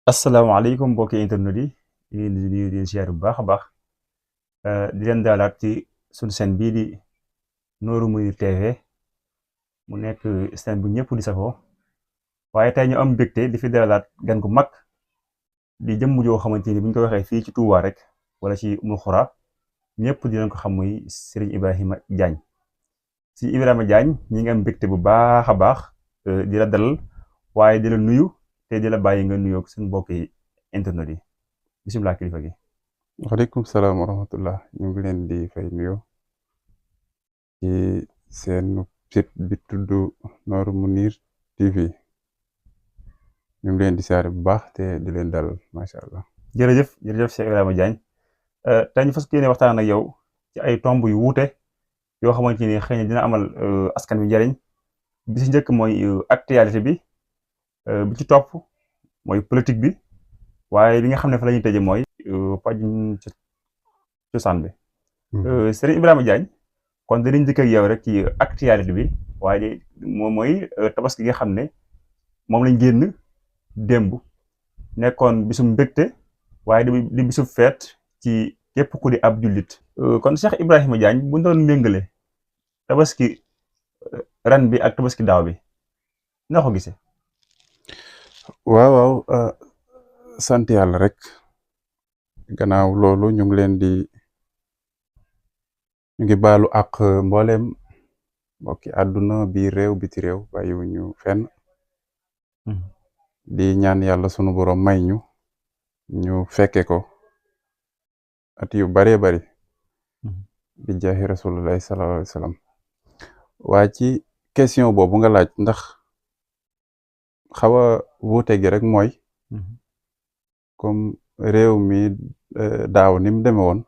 asalaamaaleykum mbokki internet yi di leen di nuyu di leen ziar bu baax a baax di leen daalaat ci suñu chaîne bii di Nourou Mounir TV mu nekk chaîne bu ñëpp di safoo waaye tey ñu am mbégte di fi daalaat gan gu mag di jëmm joo xamante ni bu ñu ko waxee fii ci Touba rek wala ci Oumoul Khoura ñëpp dinañ ko xam muy Serigne Ibrahima Diagne si Ibrahima Diagne ñi ngi am mbégte bu baax a baax di la dalal waaye di la nuyu te di la bàyyi nga nuyoog suñu mbokki internet yi bisimilah kilifa gi. waaleykum salaam wa rahmatullah ñu ngi leen di fay nuyu ci seen site bi tudd Nourou Mounir TV ñu ngi leen di saare bu baax te di leen dalal macha allah. jërëjëf Cheikh Ibrahima Diagne tey ñu fas yéene waxtaan ak yow ci ay tomb yu wuute yoo xamante ni xëy na dina amal askan wi njariñ bi si njëkk mooy actualité bi bi ci topp mooy politique bi waaye li nga xam ne fa la ñuy tëje mooy pajum cosaan bi. Serigne Ibrahima Diagne kon dinañ dikk ak yow rek ci actualité bi waaye moom mooy tabaski gi nga xam ne moom lañ génn démb nekkoon bisum mbégte waaye di bisum feet ci képp ku di ab jullit. kon Cheikh Ibrahima Diagne bu ñu doon méngale tabaski ren bi ak tabaski daaw bi na ko gisee. waaw sant yàlla rek gannaaw loolu ñu ngi baalu ak mbooleem mbokki àdduna bi réew biti réew bàyyiwuñu fenn di ñaan yàlla sunu borom may ñu fekke ko at yu baree bari bi jaahi rasulullahi sallallahu alayhi wa sallam waa ci question boobu nga laaj ndax xaw a wuute gi rek mooy comme réew mi daaw ni mu demee woon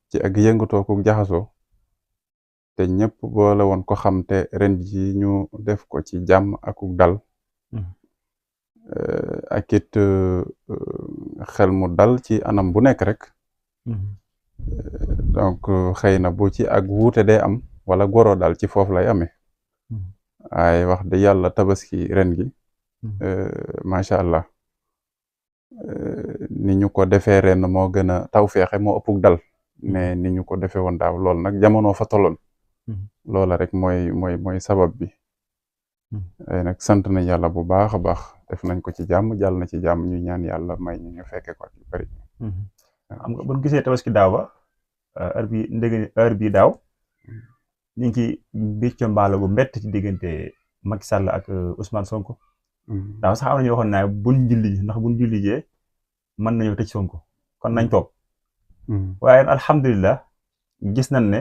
ci ak yëngatoo ku jaxasoo te ñëpp boole woon ko xam te ren ji ñu def ko ci jàmm akuk dal ak it xel mu dal ci anam bu nekk rek donc xëy na bu ci ak wuute day am wala goro dal ci foofu lay amee waaye wax de yàlla tabaski ren gi macha allah ni ñu ko defee ren moo gën a taw feexe moo ëppuk dal mais ni ñu ko defee woon daaw lool nag jamono fa tolloon loola rek mooy sabab bi ay nag sant nañ yàlla bu baax a baax def nañ ko ci jàmm jàll na ci jàmm ñu ñaan yàlla may ñu fekke ko yu bari xam nga bu ñu gisee tabaski daaw ba heure bi daaw ñu ngi ci bicco mbaalo gu mbett ci diggante Macky Sall ak Ousmane Sonko daaw sax am nañu waxoon naa buñ julli ndax buñ julli jee mën nañoo tëj Sonko kon nañ toog waaye alhamdulilah gis nañ ne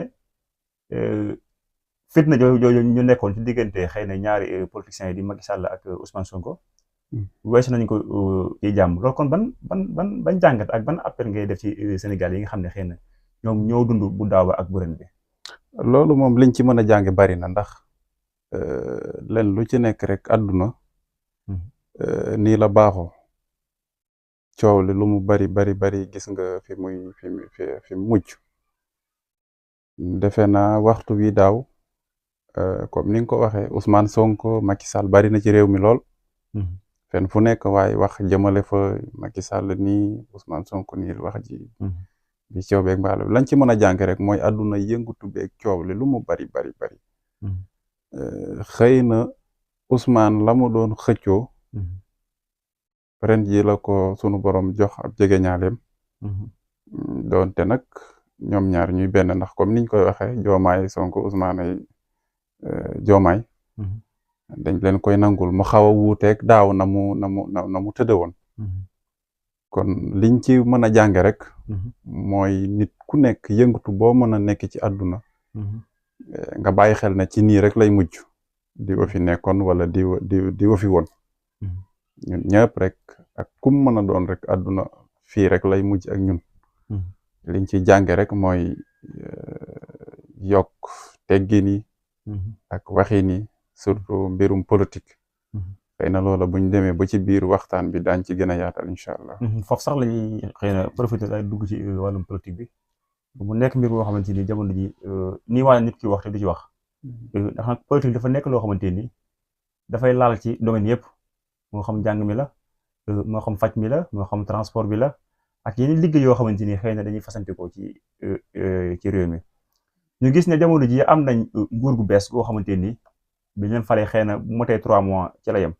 fitna jooju ñu nekkoon ci diggante xëy na ñaari politiciens yi di Macky Sall ak Ousmane Sonko weesu nañ ko ci jàmm loolu kon ban jàngat ak ban appel ngay def ci Sénégal yi nga xam ne xëy na ñoom ñoo dund bu daaw ba ak bu ren bi. loolu moom liñ ci mën a jànge bari na ndax len lu ci nekk rek àdduna nii la baaxoo coow li lu mu bari gis nga fi mu mujj defe naa waxtu wi daaw comme ni nga ko waxee Ousmane Sonko Macky Sall bari na ci réew mi lool fenn fu nekk waaye wax jëmale fa Macky Sall nii Ousmane Sonko nii wax ji bi coow beeg mbaalo bi lañ ci mën a jàng rek mooy àdduna yëngutu beeg coow li lu mu bari xëy na Ousmane la mu doon xëccoo ren ji la ko sunu borom jox ab jegeñaaleem doonte nag ñoom ñaar ñuy benn ndax comme niñ koy waxee Diomaye Sonko Ousmane ay Diomaye dañ leen koy nangul mu xaw a wuuteeg daaw na mu tëdde woon kon liñ ci mën a jànge rek mooy nit ku nekk yëngatu boo mën a nekk ci àdduna nga bàyyi xel ne ci nii rek lay mujj di wa fi nekkoon wala di wa fi woon ñun ñëpp rek ak kum mën a doon rek àdduna fii rek lay mujj ak ñun liñ ci jànge rek mooy yokk teggin yi ak waxin yi surtout mbirum politique xëy na loola buñ demee ba ci biir waxtaan bi daañ ci gën a yaatal incha allah foofu sax la ñuy xëy na profité ay dugg ci wàllum politique bi bu nekk mbir boo xamante ni jamono ji nii waa nit ki wax te du ci wax ndax nag politique dafa nekk loo xamante ni dafay laal ci domaine yëpp moo xam njàng mi la moo xam faj mi la moo xam transport bi la ak yeneen liggéey yoo xamante ni xëy na dañuy fasantikoo ci réew mi ñu gis ne jamono ji am nañ nguur gu bees goo xamante ni bi leen falee xëy na bu motee 3 mois ci la yem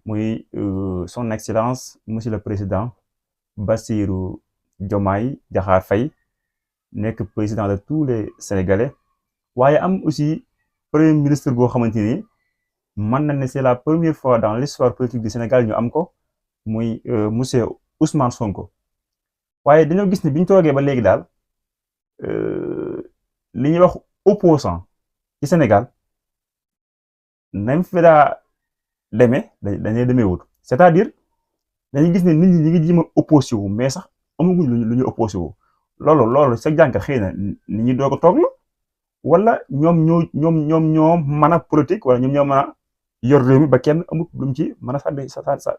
muy son excellence monsieur le président Bassirou Diomaye Diakhar Faye nekk président de tous les Sénégalais waaye am aussi premier ministre boo xamante ni mën na ne c'est la première fois dans l'histoire politique du Sénégal ñu am ko muy monsieur Ousmane Sonko waaye dañoo gis ne bi ñu toogee ba léegi daal li ñuy wax opposant ci Sénégal nañ fi daa demee dañuy demee wut c'est-à-dire dañuy gis ne nit ñi ngi jéem a opposé wu mais sax amaguñ lu ñu opposé wu loolu sa jànkat xëy na nit ñi doog a toog la wala ñoom mën a politique wala ñoom ñoo mën a yor réew mi ba kenn amut lu mu ci mën a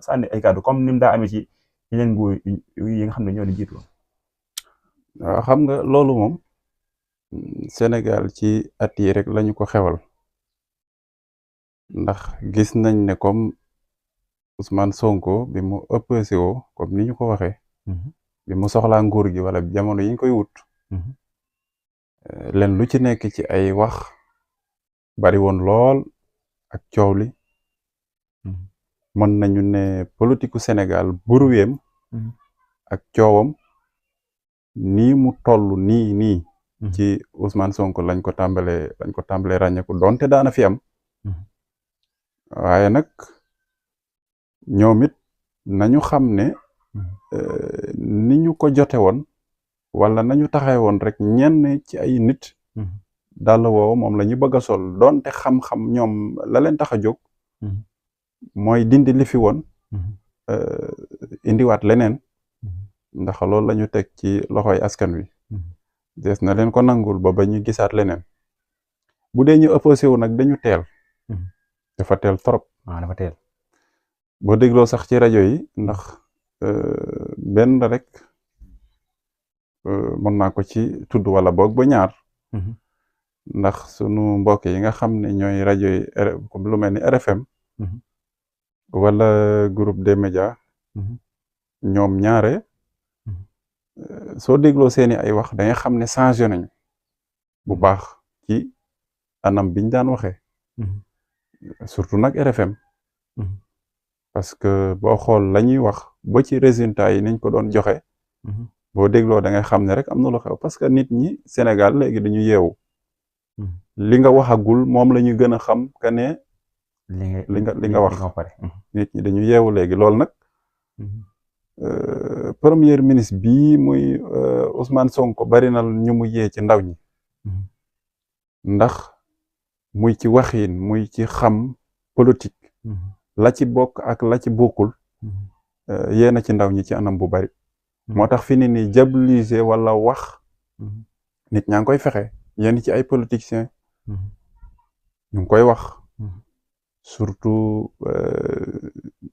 sànni ay kàddu comme ni mu daa amee ci yeneen nguur yi nga xam ne ñoo di jiitu. waaw xam nga loolu moom Sénégal ci at yi rek lañu ko xewal ndax gis nañ ne comme Ousmane Sonko bi mu opposé woo comme ni ñu ko waxee bi mu soxlaa nguur gi wala jamono yi ñu koy wut len lu ci nekk ci ay wax bari woon lool ak coow li mën nañu ne politiku Sénégal buruweem ak coowam nii mu toll nii ci Ousmane Sonko lañ ko tàmbalee ràññeeku donte daana fi am waaye nag ñoom it nañu xam ne ni ñu ko jote woon wala nañu taxee woon rek ñenn ci ay nit dàll woowu moom la ñu bëgg a sol donte xam-xam ñoom la leen tax a jóg mooy dindi li fi woon indiwaat leneen ndax loolu la ñu teg ci loxoy askan wi des na leen ko nangul ba ñu gisaat leneen bu dee ñu opposé wu nag dañu teel dafa teel trop dafa teel boo dégloo sax ci rajo yi ndax benn rek mën naa ko ci tudd wala boog ba ñaar ndax sunu mbokk yi nga xam ne ñooy rajo yi comme lu mel ni RFM wala groupe des médias ñoom ñaare soo dégloo seeni ay wax da nga xam ne changé nañu bu baax ci anam biñ daan waxee surtout nag RFM parce que boo xool la ñuy wax ba ci résultats yi niñ ko doon joxe boo dégloo da ngay xam ne rek am na lu xew parce que nit ñi Sénégal léegi dañu yeewu li nga waxagul moom la ñu gën a xam que ne li nga wax nit ñi dañu yeewu léegi loolu nag premier ministre bii muy Ousmane Sonko bari na ñu mu yee ci ndaw ñi ndax muy ci waxiin muy ci xam politique la ci bokk ak la ci bokkul yee na ci ndaw ñi ci anam bu bari moo tax fi ni nii diaboliser wala wax nit ñaa ngi koy fexe yenn ci ay politiciens ñu ngi koy wax surtout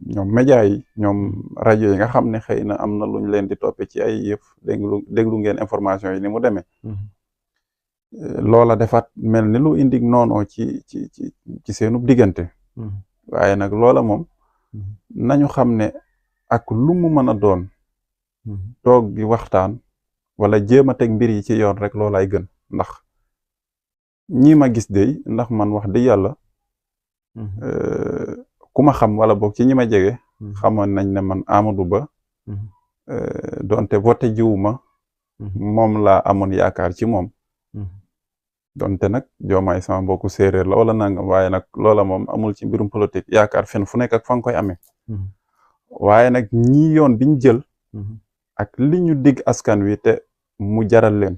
ñoom média yi ñoom rajo yi nga xam ne xëy na am na luñ leen di toppe ci ay yëf déglu ngeen information yi ni mu demee loola defaat mel ni lu indi noonoo ci seenub diggante waaye nag loola moom nañu xam ne ak lu mu mën a doon toog gi waxtaan wala jéem a teg mbir yi ci yoon rek loolaay gën ndax ñi ma gis dey ndax man wax dëgg yàlla ku ma xam wala boog ci ñi ma jege xamoon nañ ne man Amadou Ba donte voté jiwuma moom laa amoon yaakaar ci moom donte nag Diomaye sama mbokku séeréer la wala nangam waaye nag loola moom amul ci mbirum politique yaakaar fen fu nekk ak fa nga koy amee waaye nag ñi yoon biñ jël ak li ñu dig askan wi te mu jaral leen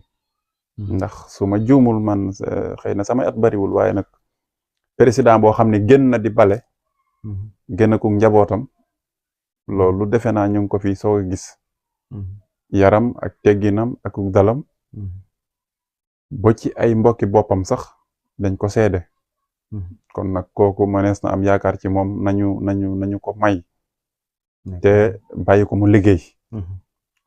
ndax su ma juumul man xëy na sama at bariwul waaye nag président boo xam ne génn na di bale génn ko njabootam loolu defe naa ñu ngi ko fi soog a gis yaram ak tegginam ak dalam ba ci ay mbokki boppam sax dañ ko seede kon nag kooku mënees na am yaakaar ci moom nañu ko may te bàyyi ko mu liggéey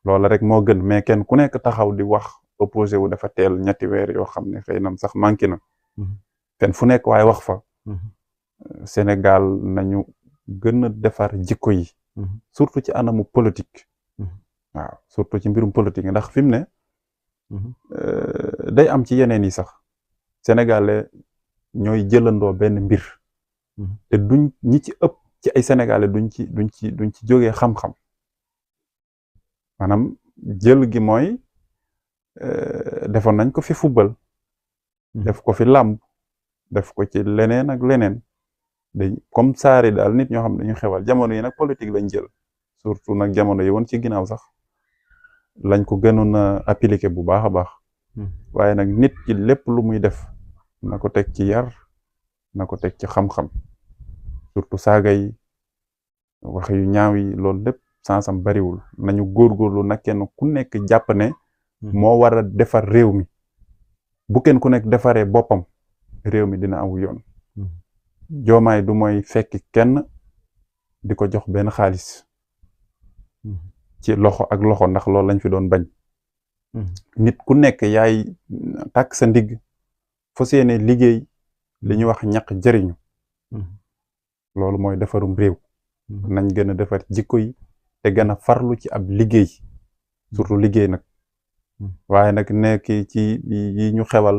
loola rek moo gën mais kenn ku nekk taxaw di wax opposé wu dafa teel ñetti weer yoo xam ne xëy na sax manqué na fenn fu nekk waaye wax fa Sénégal nañu gën a defar jikko yi surtout ci anamu politique waaw surtout ci mbirum politique ndax fi mu ne day am ci yeneen yi sax sénégalais ñooy jëlandoo benn mbir te duñ ñi ci ëpp ci ay sénégalais duñ ci jógee xam-xam maanaam jël gi mooy defoon nañ ko fi football def ko fi làmb def ko ci leneen ak leneen comme saari daal nit ñoo xam ne dañu xewal jamono yi nag politique lañ jël surtout nag jamono yi woon ci ginnaaw sax lañ ko gënoon a appliquer bu baax a baax waaye nag nit ki lépp lu muy def na ko teg ci yar na ko teg ci xam-xam surtout saaga yi wax yu ñaaw yi loolu lépp sansam bariwul nañu góorgóorlu nag kenn ku nekk jàpp ne moo war a defar réew mi bu kenn ku nekk defaree boppam réew mi dina aw yoon joomaay du mooy fekk kenn di ko jox benn xaalis ci loxo ak loxo ndax loolu lañ fi doon bañ nit ku nekk yaay tàkk sa ndigg fas yéene liggéey li ñuy wax ñaq jëriñu loolu mooy defarum réew nañ gën a defar jikko yi te gën a farlu ci ab liggéey surtout liggéey nag waaye nag nekk ci yi ñu xewal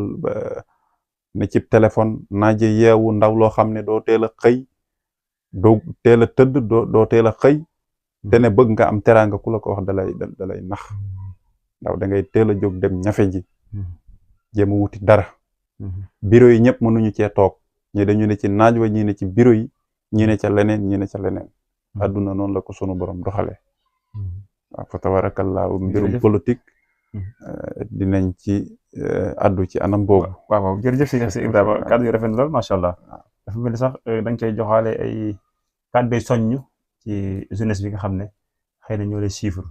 ne ci téléphone naaje yeewu ndaw loo xam ne doo teel a xëy doo teel a tëdd doo teel a xëy te ne bëgg nga am teraanga ku la ko wax dalay nax ndaw da ngay teel a jóg dem ñafe ji jéem a wuti dara bureau yi ñëpp mënuñu cee toog ñi dañu ne ci naaj wa ñi ne ci bureau yi ñi ne ca leneen ñi ne ca leneen àdduna noonu la ko sunu borom doxalee waaw fa tabarakallahu mbirum politique dinañ ci addu ci anam boobu waaw jërëjëf si Ibrahima kàddu yu rafet na lool macha allah dafa mel ni sax da nga koy joxaale ay kàddu soññ ci jeunesse bi nga xam ne xëy na ñoo lay chiffre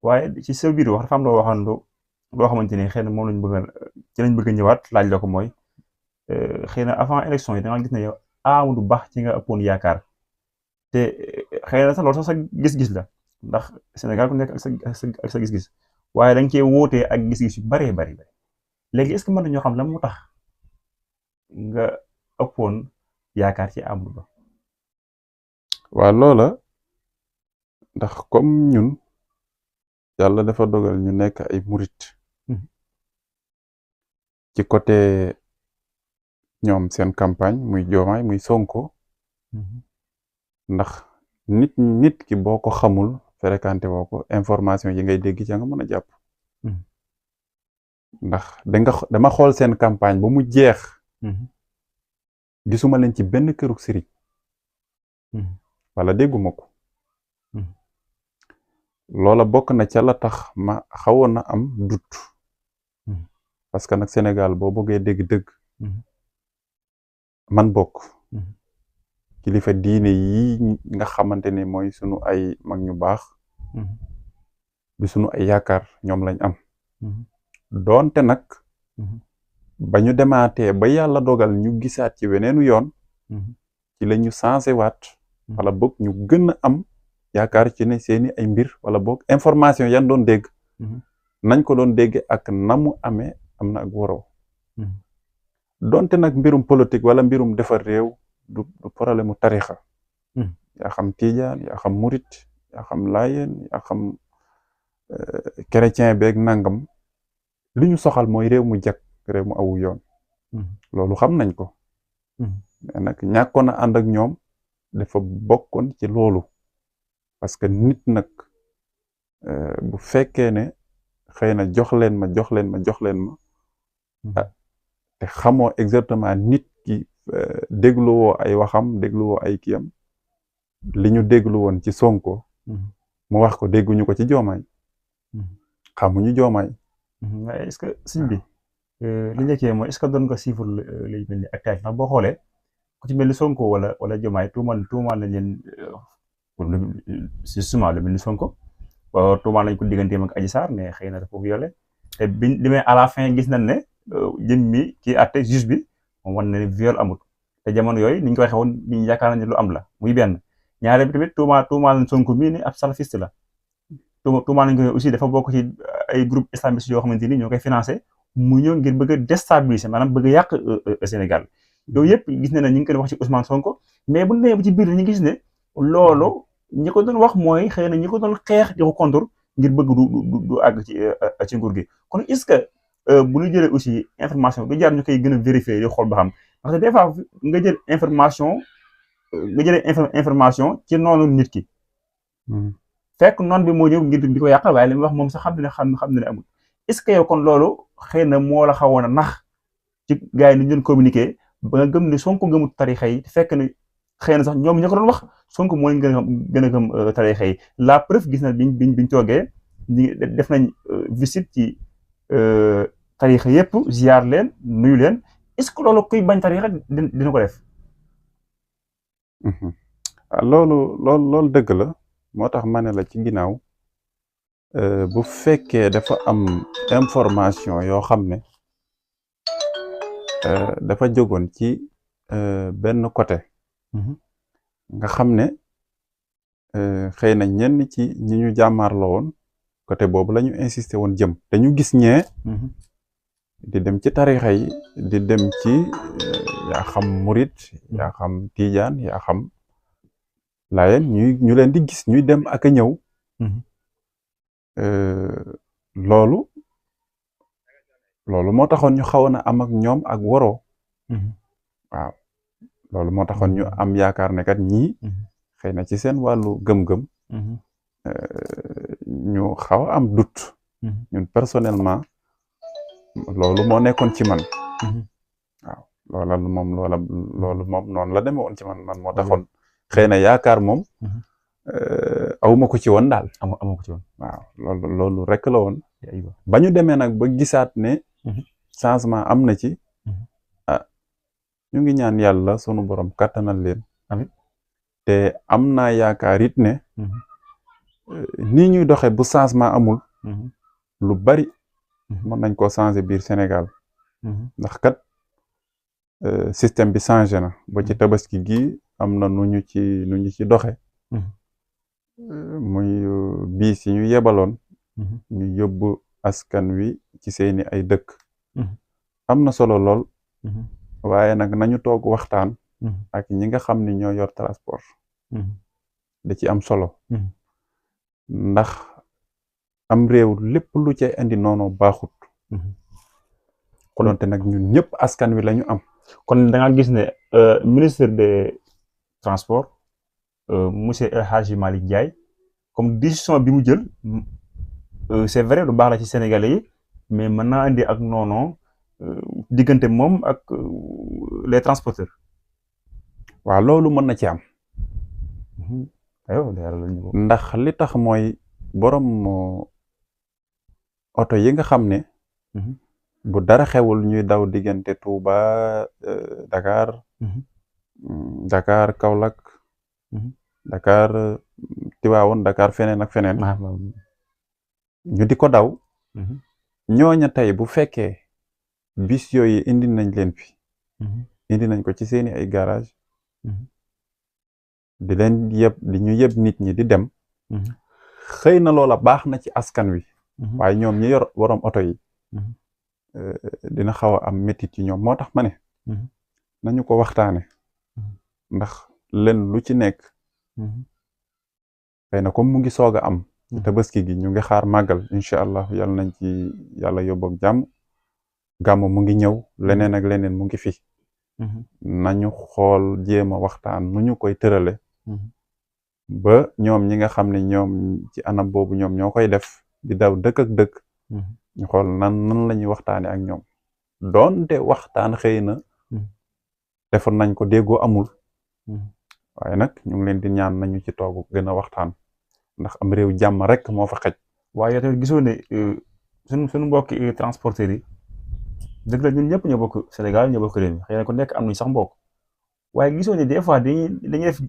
waaye ci sa biir wax dafa am loo waxoon loo xamante ni xëy na moom lañ bëgg a ñëwaat laaj la ko mooy xëy na avant élection yi da nga gis ne yow Amadou Ba ci nga ëppoon yaakaar te xëy na sax loolu sax sa gis-gis la ndax Sénégal ku nekk ak sa gis-gis waaye da nga cee wootee ak gis-gis yu bëree bëri léegi est-ce que mën nañoo xam lan moo tax nga ëppoon yaakaar ci Amadou Ba. waaw loola ndax comme ñun yàlla dafa dogal ñu nekk ay murit ci côté ñoom seen campagne muy Diomaye muy Sonko ndax nit ki boo ko xamul fréquenté woo ko information yi ngay dégg ca nga mën a jàpp ndax dama xool seen campagne ba mu jeex gisuma leen ci benn kërug sëriñ wala dégguma ko loola bokk na ca la tax ma xawoon na am doute parce que nag Sénégal boo bëggee dégg-dëgg man bokk kilifa diine yi nga xamante ne mooy sunu ay mag ñu baax bi sunu ay yaakaar ñoom lañ am doonte nag ba ñu demaatee ba yàlla dogal ñu gisaat ci weneenu yoon ci la ñu sensé waat wala boog ñu gën a am yaakaar ci ne seeni ay mbir wala boog information yan doon dégg nañ ko doon dégg ak na mu amee am na ak waroo doonte nag mbirum politique wala mbirum defar réew du problème mu tarixa yaa xam tiijaan yaa xam murit yaa xam laayeen yaa xam chrétien beeg nangam li ñu soxal mooy réew mu jag réew mu awu yoon loolu xam nañ ko mais nag ñàkkoon a ànd ak ñoom dafa bokkoon ci loolu parce que nit nag bu fekkee ne xëy na jox leen ma te xamoo exactement nit ki dégluwoo ay waxam dégluwoo ay kiyam li ñu déglu woon ci Sonko mu wax ko dégguñu ko ci Diomaye xamuñu Diomaye mais est-ce que sëñ bi li njëkkee mooy est-ce que doon nga suivre li mel ni actualité ndax boo xoolee ku ci mel ni Sonko wala Diomaye tuumal nañ leen justement lu mel ni Sonko tuumal nañ ko digganteem ak Adji Sarr mais xëy na dafa violé te biñ demee à la fin gis nañ ne jëmmi kii àtte juge bi moom wan na ne viol amut te jamono yooyu niñ ko waxee woon niñ yaakaar nañ ne lu am la muy benn ñaareel bi tamit tuumaal nañ Sonko mii ni ab salafiste la tuumaal nañ ko aussi dafa bokk ci ay groupe islamiste yoo xamante ni ñoo koy financé mu ñëw ngir bëgg a déstabiliser maanaam bëgg a yàq Sénégal yooyu yëpp gis ne ñu ngi koy wax ci Ousmane Sonko mais bu ñu nee ba ci biir ñu gis ne loolu ñi ko doon wax mooy xëy na ñi ko doon xeex di ko contre ngir bëgg du àgg ci nguur gi kon est-ce que bu ñu jëlee aussi information du jaar ñu koy gën a vérifier di xool ba xam parce que des fois nga jël information ci noonu nit ki. fekk noonu bi moo ñëw ngir di ko yàqal waaye li muy wax moom sax xam ne amul est-ce que yow kon loolu xëy na moo la xawoon a nax ci gars yi ni ñu doon communiquer ba nga gëm ne Sonko gëmut tarixa yi te fekk ne xëy na sax ñoom ñoo ko doon wax Sonko moo leen gën a gëm tarixa yi la preuve gis na biñ toogee def nañ visite ci tarixa yëpp ziar leen nuyu leen est-ce que loolu kuy bañ tarixa dina ko def. loolu dëgg la. moo tax ma ne la ci ginnaaw bu fekkee dafa am information yoo xam ne dafa jógoon ci benn côté nga xam ne xëy na ñenn ci ñi ñu jàmmaarloo woon côté boobu la ñu insisté woon jëm dañu gis ñee di dem ci tarixa yi di dem ci yaa xam murit yaa xam tiijaan yaa xam laayeen ñu leen di gis ñuy dem ak a ñëw loolu moo taxoon ñu xawoon a am ak ñoom ak waroo waaw loolu moo taxoon ñu am yaakaar ne kat ñii xëy na ci seen wàllu gëm-gëm ñu xaw a am doute ñun personnellement loolu moo nekkoon ci man waaw loolu moom noonu la demee woon ci man moo taxoon xëy na yaakaar moom awuma ko ci woon daal amu ko ci woon waaw loolu rek la woon ba ñu demee nag ba gisaat ne changement am na ci ñu ngi ñaan yàlla sunu borom kattanal leen amiin te am naa yaakaar it ne nii ñuy doxe bu changement amul lu bari mën nañ koo changer biir Sénégal ndax kat système bi changé na ba ci tabaski gi am na nu ñu ci doxe muy biis yi ñu yebaloon ñu yóbbu askan wi ci seeni ay dëkk am na solo lool waaye nag nañu toog waxtaan ak ñi nga xam ni ñoo yor transport da ci am solo ndax am réew lépp lu cay indi noonu baaxut ko doonte nag ñun ñëpp askan wi lañu am kon da nga gis ne ministre des transports monsieur El Hadji Malick Ndiaye comme décision bi mu jël c'est vrai lu baax la ci Sénégalais yi mais mën naa indi ak noonu diggante moom ak les transporteurs. waaw loolu mën na ci am. ndax li tax mooy borom oto yi nga xam ne. bu dara xewul ñuy daw diggante Touba Dakar. Dakar Kaolack. Dakar Tivaouane Dakar feneen ak feneen. ñu di ko daw. ñooña tey bu fekkee bis yooyu indi nañ leen fi. indi nañ ko ci seeni ay garage. di leen di ñu yëb nit ñi di dem. xëy na loola baax na ci askan wi. waaye ñoom ñi yor waroom oto yi. dina xaw a am métit ci ñoom moo tax ma ne. nañu ko waxtaane ndax len lu ci nekk. xëy na comme mu ngi soog a am. tabaski gi ñu ngi xaar màggal incha allah yàlla nañ ci yàlla yóbboog jàmm. gàmm mu ngi ñëw leneen ak leneen mu ngi fi. nañu xool jéem a waxtaan nu ñu koy tërale. ba ñoom ñi nga xam ne ñoom ci anam boobu ñoom ñoo koy def di daw dëkk ak dëkk. ñu xool nan la ñuy waxtaane ak ñoom. doonte waxtaan xëy na. defoon nañ ko déggoo amul. waaye nag ñu ngi leen di ñaan nañu ci toog gën a waxtaan. ndax am réew jàmm rek moo fa xej. waaye yow tamit gisoo ne suñu mbokki transporteurs yi dëgg la ñun ñëpp ñoo bokk Sénégal ñoo bokk réew mi xëy na ku nekk am nañu sax mbokk waaye gisoo ne des fois dañuy def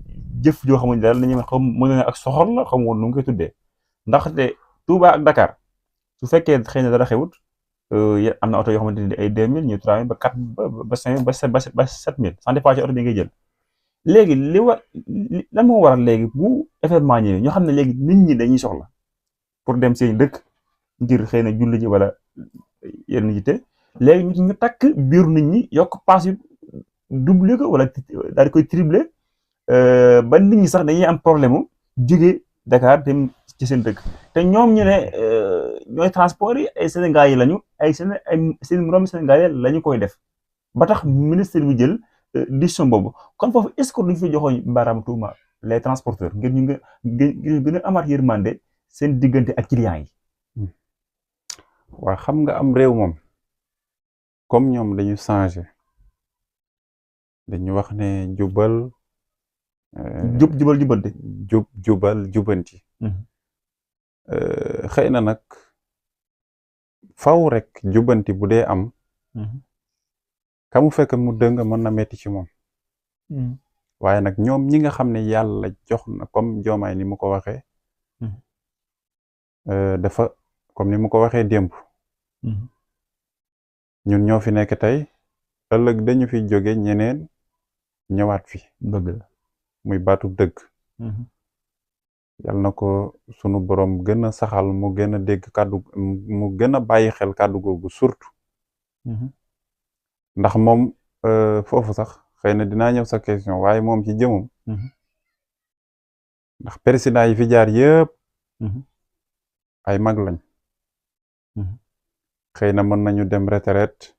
jëf joo xamuñ daal dañuy xam mën na ak soxor la xam woon nu mu koy tuddee ndaxte Touba ak Dakar su fekkee xëy na dara xewut am na oto yoo xamante ni ay 2000 ñu 3000 ba 4000 ba 5000 ba 7000 sans dépend ci oto bi ngay jël. léegi lan moo waral léegi bu événement ñëwee ñoo xam ne léegi nit ñi dañuy soxla pour dem seen dëkk ngir xëy na julli ji wala yenn yitte léegi ñu takk biir nit ñi yokk paas yu doublé ko wala daal di koy triplé ba nit ñi sax dañuy am problème jóge Dakar dem ci seen dëkk te ñoom ñu ne ñooy transport yi ay Sénégal yi lañu ay seen moroom Sénégal yi lañu koy def ba tax ministre bi jël décision boobu kon foofu est-ce que duñ fi joxoon baaraam tuuma les transporteurs ngir ñu gën a amaat yërmande seen diggante ak clients yi. waa xam nga am réew moom comme ñoom dañu changé dañu wax ne jubal jubanti. jubal jubanti. xëy na nag faw rek jubanti bu dee am. ka mu fekk mu dëng mën na metti ci moom. waaye nag ñoom ñi nga xam ne yàlla jox na comme Diomaye ni mu ko waxee. dafa comme ni mu ko waxee démb. ñun ñoo fi nekk tey ëllëg dañu fi jóge ñeneen ñëwaat fi. dëgg la muy baatu dëgg. yal na ko sunu borom gën a saxal mu gën a dégg kàddu mu gën a bàyyi xel kàddu googu surtout. ndax moom foofu sax xëy na dinaa ñëw sa question waaye moom ci jëmum. ndax président yi fi jaar yëpp. ay mag lañ. xëy na mën nañu dem retraite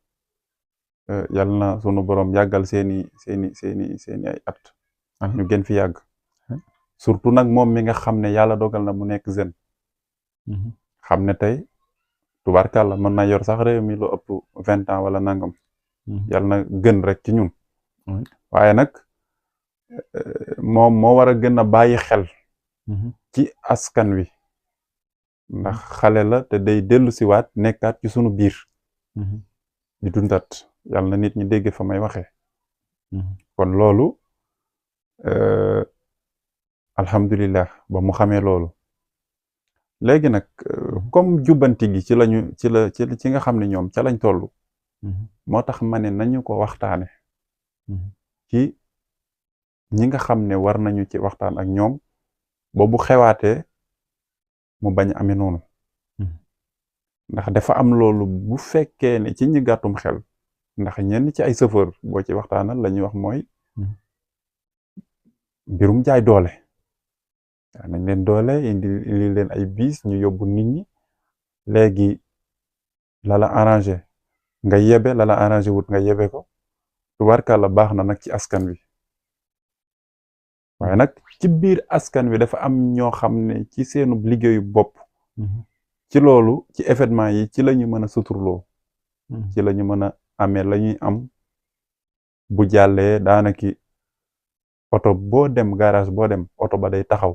yal na sunu borom yàggal seeni ay at. ñu gën fi yàgg. surtout nag moom mi nga xam ne yàlla dogal na mu nekk jeune. xam ne tey tubaarkàlla mën na yor sax réew mi lu ëpp 20 ans wala nangam. yàlla na gën rek ci ñun. waaye nag moom moo war a gën a bàyyi xel. ci askan wi. ndax xale la te day dellu siwaat nekkaat ci sunu biir. di dundat yàlla na nit ñi dégg fa may waxee. kon loolu alhamdulillah ba mu xamee loolu. léegi nag comme jubbanti gi ci nga xam ne ñoom ca lañ toll. moo tax ma ne nañu ko waxtaane ci ñi nga xam ne war nañu ci waxtaan ak ñoom ba bu xewaatee mu bañ amee noonu. ndax dafa am loolu bu fekkee ne ci ñi gàttum xel ndax ñenn ci ay chauffeur boo ci waxtaanal la ñuy wax mooy mbirum jaay doole. waaw nañ leen doole indi leen ay bis ñu yóbbu nit ñi léegi la arrangé nga yebe la arrangé wut nga yebe ko tubaarkàlla baax na nag ci askan wi. waaye nag ci biir askan wi dafa am ñoo xam ne ci seenu liggéeyu bopp. ci loolu ci événement yi ci la ñu mën a suturloo. ci la ñu mën a amee la ñuy am bu jàllee daanaki oto boo dem garage boo dem oto ba day taxaw.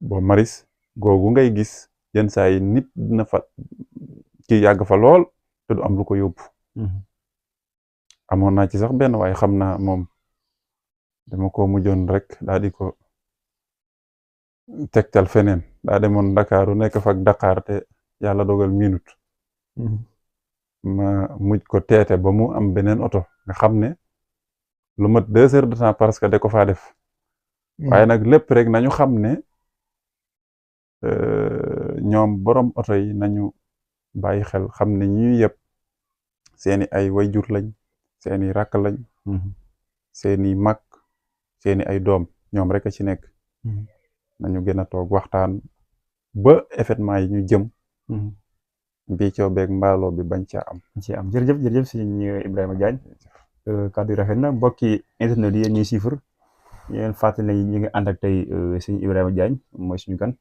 boo maris googu ngay gis yenn saa yi nit dina fa ci yàgg fa lool te du am lu ko yóbbu. amoon naa ci sax benn waaye xam naa moom dama ko mujjoon rek daal di ko tegtal feneen daa demoon Dakaaru nekk fa ak Dakar te yàlla dogal minute. ma mujj ko teete ba mu am beneen oto nga xam ne lu mat 2 heures de temps parce que da ko faa def. waaye nag lépp rek nañu xam ne ñoom borom oto yi nañu bàyyi xel xam ne ñuy yëpp seeni ay wayjur lañ seeni rakk lañ. seeni mag seeni ay doom ñoom rek a ci nekk. nañu gën a toog waxtaan ba événement yi ñu jëm. bii coo beeg mbaaloo bi bañ caa am. jërëjëf sëñ Ibrahima Diagne kàddu yi rafet na mbokki internet yi ñuy siifar yéen fàttali ne ñu ngi ànd ak tey sëñ Ibrahima Diagne mooy suñu gan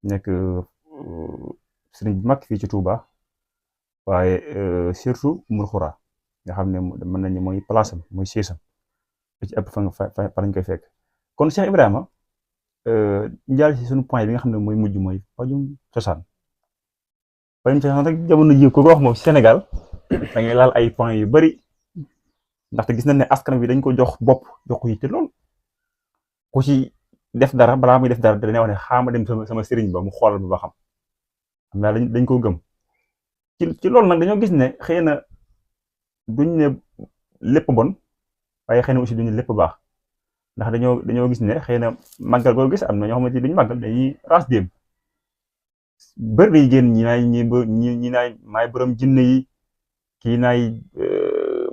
nekk sëriñ bu mag fii ci Touba waaye surtout Moul Khoura nga xam ne mën nañu mooy place am mooy siège am ci ëpp fa lañ koy fekk kon Cheikh Ibrahima njaal ci suñu point bi nga xam ne mooy mujj mooy pajum cosaan rek jamono ji ko wax moom Sénégal da ngay laal ay point yu bari ndaxte gis nañ ne askan wi dañ ko jox bopp jox ko yitte lool ku ci def dara balaa muy def dara dañuy wax ne xaama dem sama sëriñ ba mu xoolal ba xam naa dañ koo gëm ci loolu nag dañoo gis ne xëy na duñ ne lépp bon waaye xëy na aussi duñu lépp baax ndax dañoo gis ne xëy na màggal boo gis am na ñoo xamante ni duñu màggal dañuy ras dem bëri day génn ñi naay maay borom jinne yi kii naay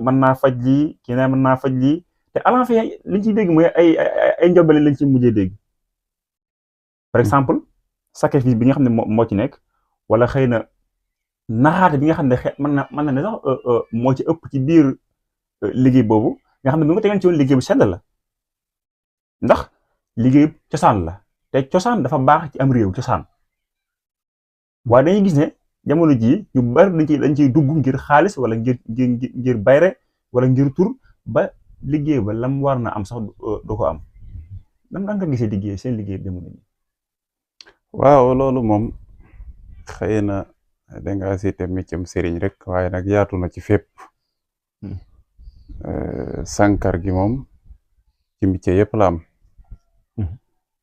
mën naa faj lii kii naay mën naa faj lii te à la fin liñ ciy dégg mooy ay njobale lañ ci mujjee dégg par exemple sacrifice bi nga xam ne moo ci nekk wala xëy na naxaate bi nga xam ne mën na ne sax moo ci ëpp ci biir liggéey boobu nga xam ne bu nga tegoon ci woon liggéey bu sedd la ndax liggéey cosaan la te cosaan dafa baax ci am réew cosaan waaye dañuy gis ne jamono jii ñu bari dañ ciy dugg ngir xaalis wala ngir bayre wala ngir tur ba liggéey ba lam war na am sax du ko am lan nga gisee liggéey seen liggéey jamono ji. waaw loolu moom xëy na danga cité métier sëriñ rek waaye nag yaatu na ci fépp. Sànkar gi moom ci métier yëpp la am.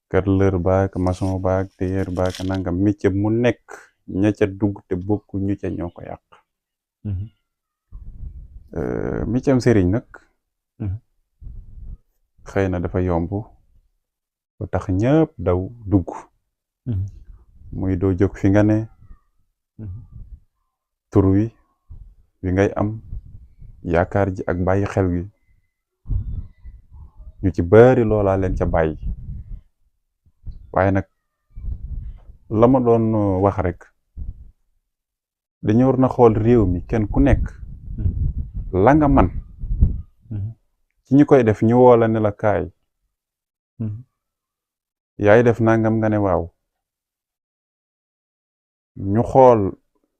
carreleur baak maçon baak tailleur baak nangam métier mu nekk ña ca dugg te bokku ñu ca ñoo ko yàq. métier sëriñ nag. xëy na dafa yomb ba tax ñëpp daw dugg. muy doo jóg fi nga ne. tur wi ngay am yaakaar ji ak bàyyi xel gi ñu ci bari loolaa leen ca bàyyi waaye nag la ma doon wax rek dañu war na xool réew mi kenn ku nekk la nga man ci ñi koy def ñu woo la ne la kaay yaay def nangam nga ne waaw ñu xool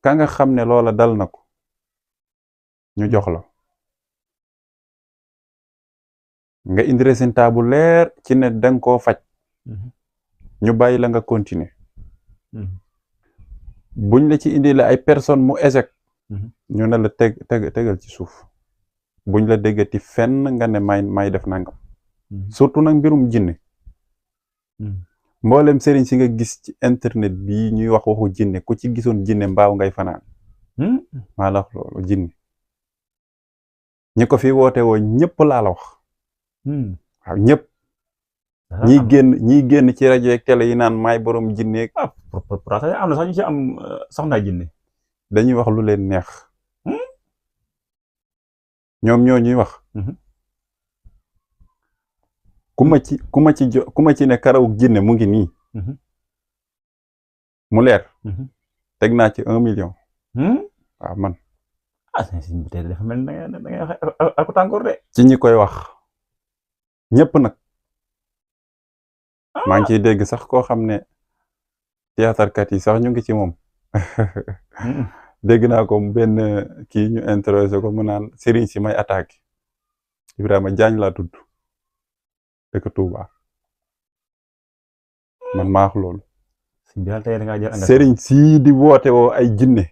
ka nga xam ne loola dal na ko ñu jox la nga indi résultat bu leer ci ne danga koo faj ñu bàyyi la nga continuer buñ la ci indi la ay personne mu échec ñu ne la tegal ci suuf buñ la déggati fenn nga ne may def nangam surtout nag mbirum jinne mboolem sëriñ si nga gis ci internet bi ñuy wax waxu jinne ku ci gisoon jinne mbaaw ngay fanaan maa la wax loolu jinne ñi ko fi woote woo ñëpp laa la wax waaw ñëpp ñiy génn ci rajo ak télé yi naan maay borom jinne am na sax ñu ci am soxna jinne dañuy wax lu leen neex ñoom ñoo ñuy wax ku ma ci ne karawuk jinne mu ngi nii mu leer teg naa ci 1 million waaw man dafa mel da ngay wax ak tàngoor de ci ñi koy wax ñëpp nag maa ngi ciy dégg sax koo xam ne théâtre kat yi sax ñu ngi ci moom dégg naa ko benn kii ñu interrogé ko mu naan sëriñ si may attaqué Ibrahima Jaañ laa tudd dëkk Touba man maa wax loolu sëriñ sii di woote woo ay jinne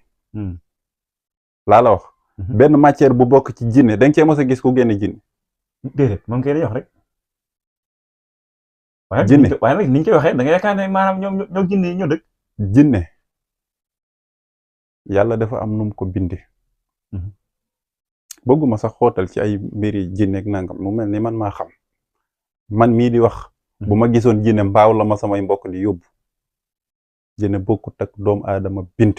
laa la wax benn matière bu bokk ci jinne danga cee mos a gis ku génne jinne déedéet moom kay dañuy wax rek jinne waaye nag ni ñu koy waxee da nga yaakaar ne maanaam ñoo jinne yi ñoo dëkk jinne yàlla dafa am num ko bindee bëgguma sax xóotal ci ay mbiri jinne ak nangam mu mel ni man maa xam man mii di wax bu ma gisoon jinne mbaaw la ma samay mbokk di yóbbu jinne bokkut ak doomu aadama bind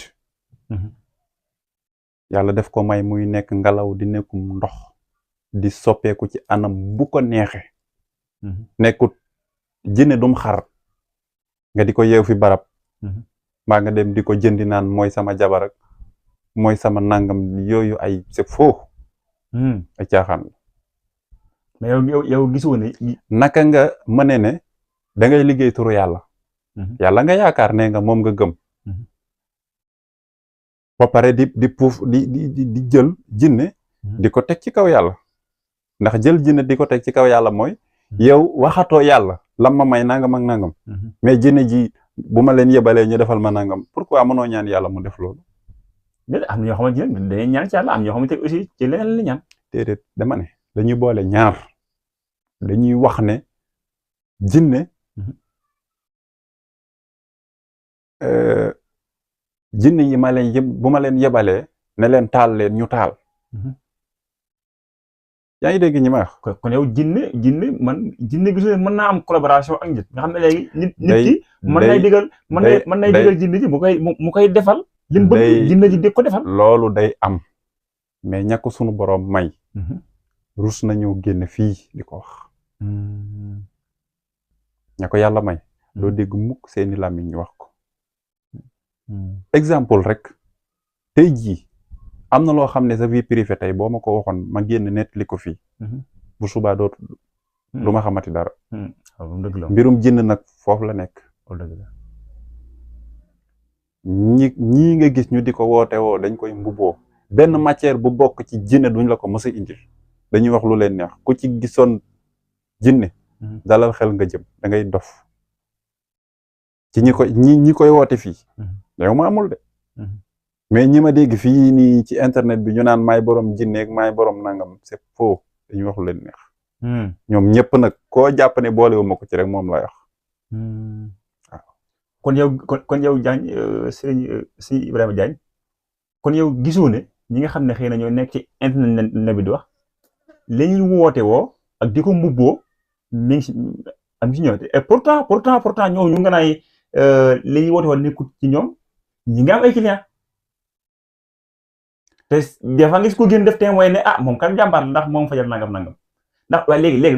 yàlla def ko may muy nekk ngelaw di nekkum ndox di soppeeku ci anam bu ko neexe nekkut jinne dum xar nga di ko yeew fi barab mbaa nga dem di ko jëndi naan mooy sama jabar ak mooy sama nangam yooyu ay c'est faux ay caaxaan mais yow gisoo ne naka nga mëne ne da ngay liggéey turu yàlla yàlla nga yaakaar ne nga moom nga gëm ba pare di puuf di jël jinne di ko teg ci kaw yàlla ndax jël jinne di ko teg ci kaw yàlla mooy yow waxatoo yàlla lam ma may nangam ak nangam mais jinne ji bu ma leen yebalee ñu defal ma nangam pourquoi mënoo ñaan yàlla mu def loolu am na ñoo xamante ne dañuy ñaan ci yàlla am ñoo xamante aussi ci leneen la ñaan déedéet dama ne dañuy boole ñaar dañuy wax ne jinne jinne yi ma leen bu ma leen yebalee ne leen taal leen ñu taal yaa ngi dégg ñi ma wax kon yow jinne gisu ne mën naa am collaboration ak nit nga xam ne léegi nit ki mën nay digal jinne ji mu koy defal lim bëgg jinne ji di ko defal loolu day am mais ñàkk sunu boroom may rus nañoo génn fii di ko wax ña ko yàlla may doo dégg mukk seeni làmmiñ ñu wax ko exemple rek tey jii am na loo xam ne sa vie privée tey boo ma ko waxoon ma génn nettali ko fii bu subaa dootu du ma xamati dara mbirum jinn nag foofu la nekk ñii nga gis ñu di ko woote woo dañ koy mbubboo benn matière bu bokk ci jinne duñ la ko mës a indil dañuy wax lu leen neex ku ci gisoon jinne dalal xel nga jëm da ngay dof ci ñi koy woote fii yow ma amul de mais ñi ma dégg fii nii ci internet bi ñu naan maay borom jinne ak maay borom nangam c'est faux dañuy wax lu leen neex ñoom ñëpp nag koo jàpp ne boolewu ma ko ci rek moom lay wax waaw kon yow Diagne si Ibrahima Diagne kon yow gisoo ne ñi nga xam ne xëy na ñoo nekk ci internet bi di wax la ñuy woote woo ak di ko mbubboo mi ngi si am ci ñoom et pourtant ñoo ñu nga naay la ñuy woote woo nekkut ci ñoom ñi nga am ay client te des fois nga gis ko gën def témoin ne moom kan jàmbaar ndax moom fajal nangam ndax waaye léegi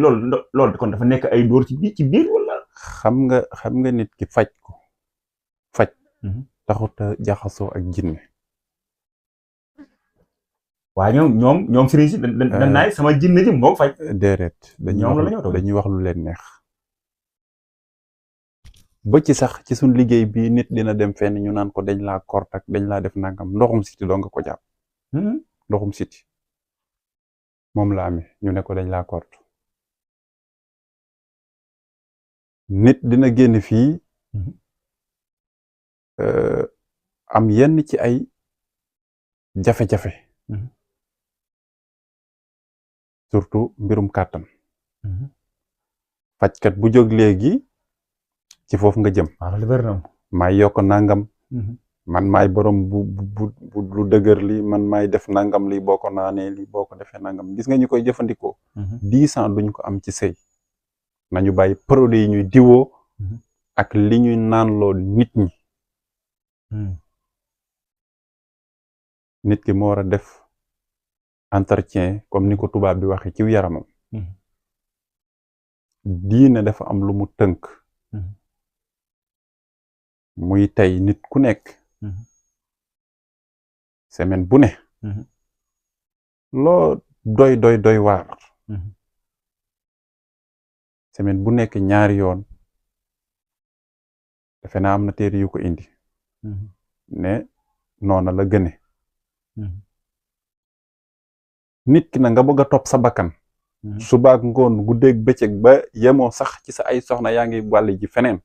loolu kon dafa nekk ay dóor ci biir wala. xam nga nit ki faj taxut a jaxasoo ak jinne waaye ñoom sëriñ si dañ naay sama jinne ji moo faj. déedéet dañuy wax lu leen neex ba ci sax ci suñ liggéey bi nit dina dem fenn ñu naan ko dañ laa kort ak dañ laa def nangam ndoxum siti doo nga ko jàpp ndoxum siti moom la amee ñu ne ko dañ laa kort nit dina génn fii am yenn ci ay jafe-jafe surtout mbirum kàttan fajkat bu jóg léegi ci foofu nga jëm maay yokk nangam man maay borom bu lu dëgër li man maay def nangam li boo ko naanee li boo ko defee nangam gis nga ñu koy jëfandikoo 10 ans duñ ko am ci sëy nañu bàyyi produit yi ñuy diwoo ak li ñuy naanloo nit ñi nit ki moo war a def entretien comme ni ko tubaab bi waxee ci yaramam diine dafa am lu mu tënk muy tey nit ku nekk semaine bu ne loo doy waar semaine bu nekk ñaari yoon defe naa am na téere yu ko indi ne noona la gëne nit ki na nga bëgg a topp sa bakkan subaak ngoon guddeeg bëccëg ba yemoo sax ci sa ay soxna yaa ngi wàll ji feneen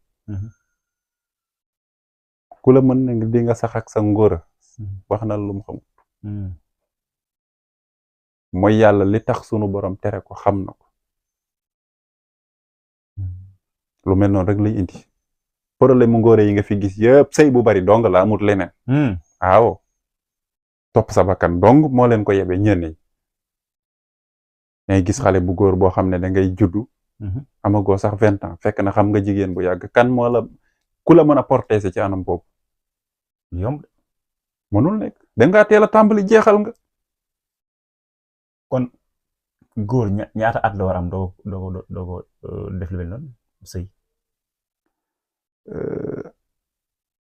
ku la mën na di nga sax ak sa ngóora wax na lu mu xam mooy yàlla li tax sunu borom tere ko xam na ko lu mel noonu rek lay indi problème mu ngóore yi nga fi gis yëpp sëy bu bari dong la amut leneen waaw topp sa bakkan dong moo leen ko yebee ñenn ñi ngay gis xale bu góor boo xam ne da ngay juddu amagoo sax 20 ans fekk na xam nga jigéen bu yàgg kan moo la ku la mën a protéger ci anam boobu yomb mënul nekk dangaa teel a tàmbali jeexal nga kon góor ñaata at la war am doo def lu mel noonu sëy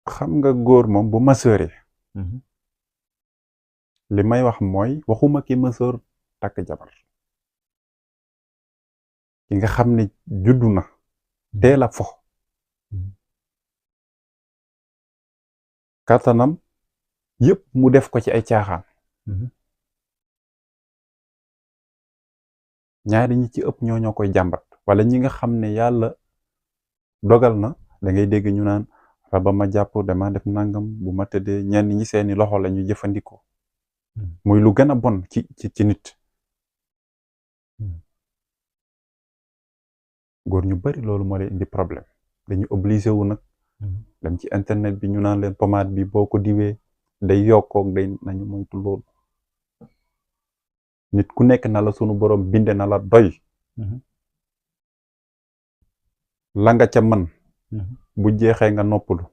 xam nga góor moom bu maseuree li may wax mooy waxuma ki maseur takk jabar ki nga xam ne juddu na teel a fo kattanam yëpp mu def ko ci ay caaxaan ñaari ñi ci ëpp ñoo koy jàmbat wala ñi nga xam ne yàlla dogal na da ngay dégg ñu naan raba ma jàpp dama def nangam bu ma tëddee ñenn ñi seeni loxo la ñu jëfandikoo muy lu gën a bon ci nit góor ñu bari loolu moo leen indi problème dañu obligé wu nag dem ci internet bi ñu naan leen pommade bi boo ko diwee day yokkoog day nañu moytu loolu nit ku nekk na la sunu borom binde na la doy la nga ca man bu jeexee nga noppalu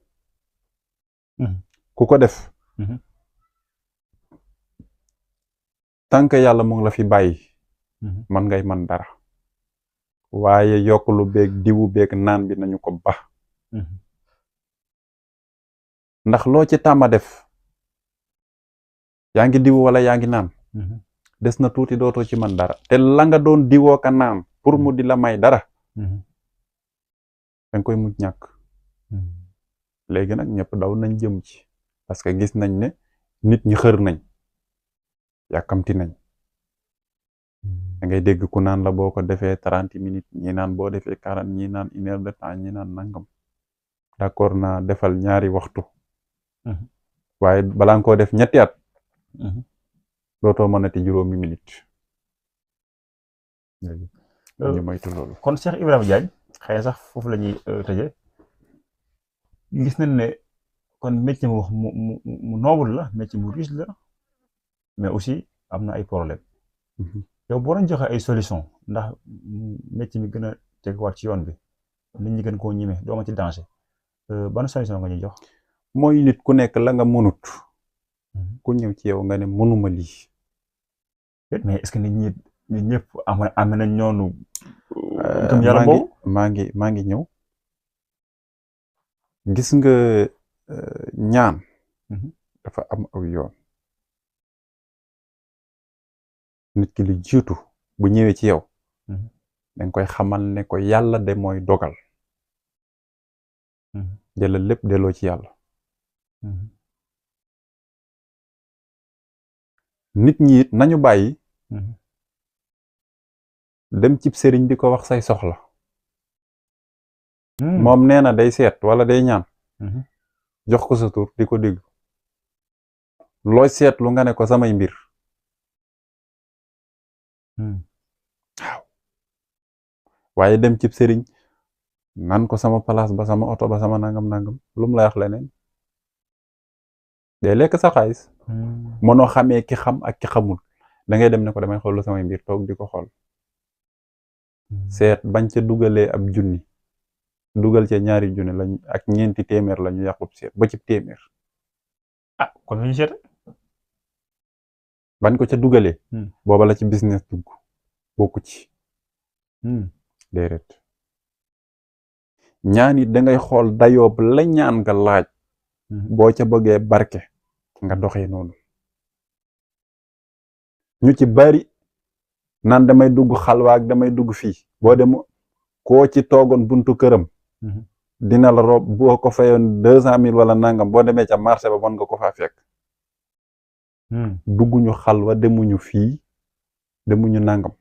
ku ko def tant que yàlla mu ngi la fi bàyyi man ngay man dara waaye yokk lu beeg diwu beeg naan bi nañu ko ba ndax loo ci tàmma def yaa ngi diwu wala yaa ngi naan des na tuuti dootoo ci man dara te la nga doon diwoo ka naan pour mu di la may dara danga koy mujj ñàkk léegi nag ñëpp daw nañ jëm ci parce que gis nañ ne nit ñi xër nañ yàkkamti nañ da ngay dégg ku naan la boo ko defee 30 minutes ñi naan boo defee 40 ñi naan 1 heure de temps ñi naan nangam d'accord naa defal ñaari waxtu waaye balaa nga koo def ñetti at dootoo mënati juróomi minute ñu moytu loolu. kon Cheikh Ibrahima Diagne xëy na sax foofu la ñuy tëje gis nañ ne kon métier mu wax mu noble la métier mu riche la mais aussi am na ay problème yow boo doon joxe ay solution ndax métier mi gën a teguwaat ci yoon bi nit ñi gën koo ñime doo ma ci danger ban solution nga ñuy jox. mooy nit ku nekk la nga mënut ku ñëw ci yow nga ne mënuma lii. mais est-ce que nit ñëpp am nañ ñoonu itam yàlla boobu maa ngi ñëw gis nga ñaan dafa am aw yoon nit ki lu jiitu bu ñëwee ci yow danga koy xamal ne ko yàlla de mooy dogal jëlal lépp delloo ci yàlla nit ñi it nañu bàyyi dem cib sëriñ di ko wax say soxla moom nee na day seet wala day ñaan jox ko sa tur di ko dégg looy seetlu nga ne ko samay mbir waaw waaye dem cib sëriñ nan ko sama place ba sama oto ba sama nangam nangam lu mu lay wax leneen day lekk sa xaalis mënoo xamee ki xam ak ki xamul da ngay dem ne ko damay xool samay mbir toog di ko xool seet bañ ca dugalee ab junni dugal ca ñaari junni lañ ak ñeenti téeméer la ñu yàqub seet ba ci téeméer kon ñu seet bañ ko ca dugalee booba la ci business dugg bokku ci déedéet ñaan it dangay xool dayoob la ñaan nga laaj boo ca bëggee barke nga doxee noonu ñu ci bari naan damay dugg xalwaak damay dugg fii boo dem koo ci toogoon buntu këram dina la rob boo ko fayoon 200,000 wala nangam boo demee ca marché ba mën nga ko faa fekk dugguñu xalwa demuñu fii demuñu nangam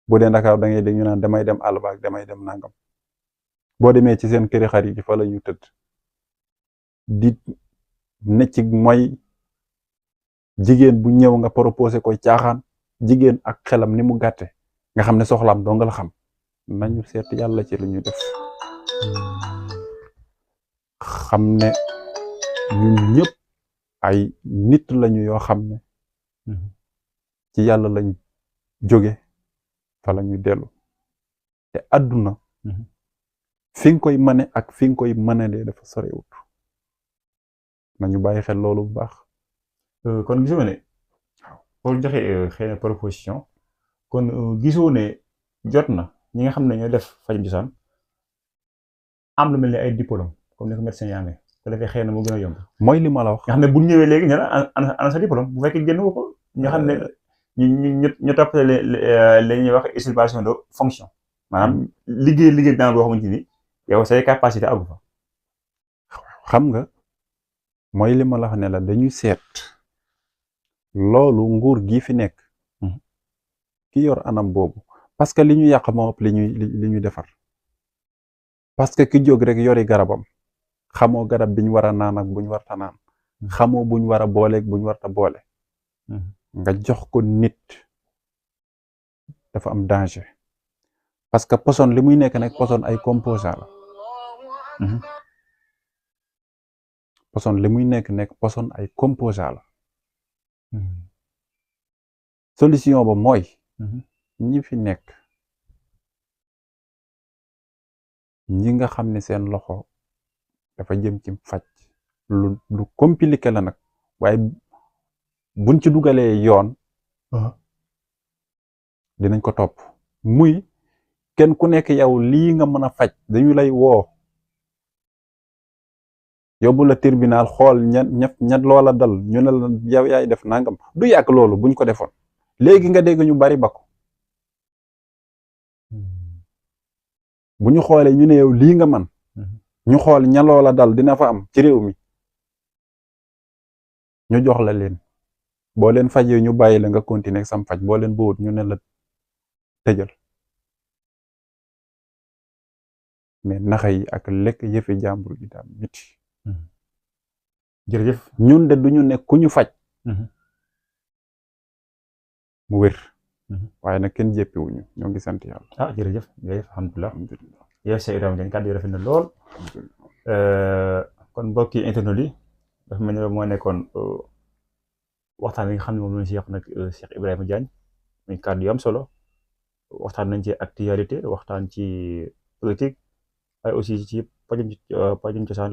boo dee Ndakaaru da ngay dégg ñu naan damay dem àlbaak damay dem nangam boo demee ci seen këri xarit yi fa la ñu tëdd di necc mooy jigéen bu ñëw nga proposé koy caaxaan jigéen ak xelam ni mu gàtte nga xam ne soxlaam doo nga la xam nañu seet yàlla ci lu ñuy def xam ne ñun ñëpp ay nit lañu yoo xam ne ci yàlla lañ jóge fa la ñuy dellu te àdduna fi nga koy mane ak fi nga koy mane de dafa sorewut nañu bàyyi xel loolu bu baax kon gisoo ne pour joxe xëy na proposition kon gisoo ne jot na ñi nga xam ne ñoo def fajum cosaan am lu mel ni ay diplôme comme ni ko médecin yi amee te defee xëy na moo gën a yomb mooy li ma la wax nga xam ne bu ñu ñëwee léegi ñu ne ana sa diplôme bu fekkee génn ko ñu xam ne ñu toppale li ñuy wax usurpation de fonction maanaam liggéey daan boo xamante ni yow say capacité àggu fa xam nga mooy li ma la wax ne la dañuy seet loolu nguur gi fi nekk ki yor anam boobu parce que li ñu yàq moo ëpp li ñuy defar parce que ki jóg rek yori garabam xamoo garab bi ñu war a naan ak bu ñu warta naan xamoo bu ñu war a booleeg bu ñu warta boole nga jox ko nit dafa am danger parce que poson li muy nekk nag poson ay composant la poson li muy nekk poson ay composant la solution ba mooy ñi fi nekk ñi nga xam ne seen loxo dafa jëm ci faj lu compliqué la nag waaye buñ ci dugalee yoon dinañ ko topp muy kenn ku nekk yow lii nga mën a faj dañu lay woo yóbbu la tribunal xool ña loola dal ñu ne la yow yaay def nangam du yàgg loolu buñ ko defoon léegi nga dégg ñu bari ba ko bu ñu xoolee ñu ne yow lii nga man ñu xool ña loola dal dina fa am ci réew mi ñu jox la leen boo leen fajee ñu bàyyi la nga continuer sam faj boo leen bëwut ñu ne la tëjal mais naxa yi ak lekk yëfi jàmbur gi daal miti jërëjëf ñun de duñu nekk ku ñu faj mu wér waaye nag kenn jéppiwuñu ñoo ngi sant yàlla ah jërëjëf alhamdulilah yow Cheikh Ibrahima Diagne kàddu yi rafet na lool kon mbokki internet yi dafa mel ni moo nekkoon waxtaan bi nga xam ne moom la ñu si yàq nag Cheikh Ibrahima Diagne muy kàddu yu am solo waxtaan nañ ci actualité waxtaan ci politique waaye aussi ci pajum cosaan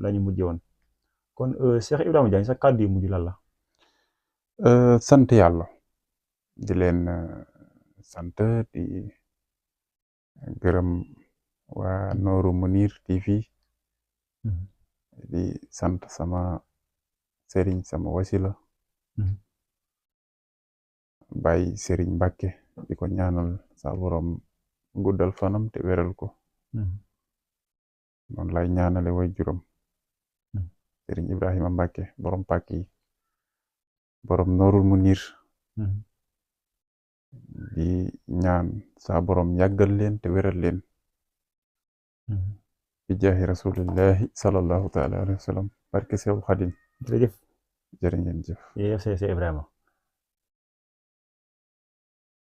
lañu mujjee woon kon Cheikh Ibrahima Diagne sa kàddu yu mujj lan la. sant yàlla di leen sant di gërëm waa Nooru Mounir TV di sant sama sëriñ sama wasila Baye Serigne Mbacke di ko ñaanal sa borom guddal fanam te wéral ko noonu lay ñaanale way juróom Serigne Ibrahima Mbacke borom pàkk yi borom Noorul Munir di ñaan sa borom yàggal leen te wéral leen bi jaahi rasulillahi sallallahu taala alayhi wa sallam barke Seexul Xadim jërëjëf jërë ngeen jëf Cheikh Ibrahima